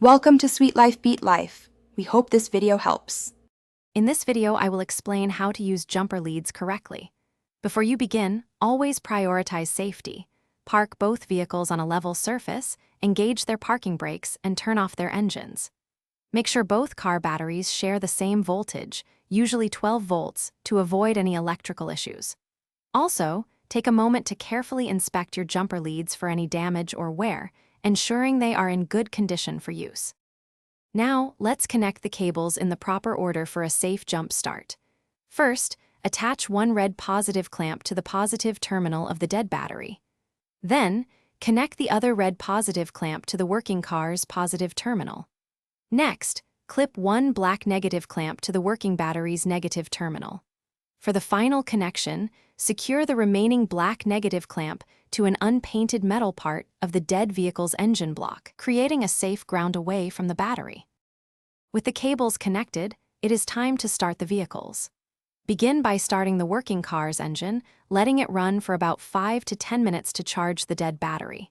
Welcome to Sweet Life Beat Life. We hope this video helps. In this video, I will explain how to use jumper leads correctly. Before you begin, always prioritize safety. Park both vehicles on a level surface, engage their parking brakes, and turn off their engines. Make sure both car batteries share the same voltage, usually 12 volts, to avoid any electrical issues. Also, take a moment to carefully inspect your jumper leads for any damage or wear, ensuring they are in good condition for use. Now, let's connect the cables in the proper order for a safe jump start. First, attach one red positive clamp to the positive terminal of the dead battery. Then, connect the other red positive clamp to the working car's positive terminal. Next, clip one black negative clamp to the working battery's negative terminal. For the final connection, secure the remaining black negative clamp to an unpainted metal part of the dead vehicle's engine block, creating a safe ground away from the battery. With the cables connected, it is time to start the vehicles. Begin by starting the working car's engine, letting it run for about 5 to 10 minutes to charge the dead battery.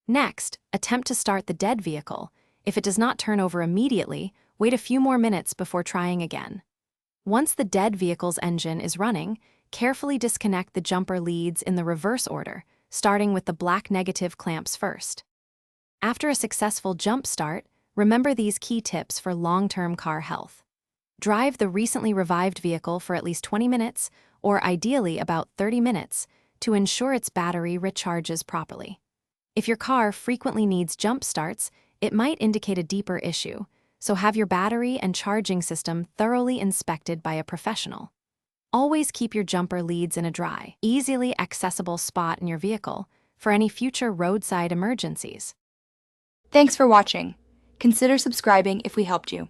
Next, attempt to start the dead vehicle. If it does not turn over immediately, wait a few more minutes before trying again. Once the dead vehicle's engine is running, carefully disconnect the jumper leads in the reverse order, starting with the black negative clamps first. After a successful jump start, remember these key tips for long-term car health. Drive the recently revived vehicle for at least 20 minutes, or ideally about 30 minutes, to ensure its battery recharges properly. If your car frequently needs jump starts, it might indicate a deeper issue, so have your battery and charging system thoroughly inspected by a professional. Always keep your jumper leads in a dry, easily accessible spot in your vehicle for any future roadside emergencies. Thanks for watching. Consider subscribing if we helped you.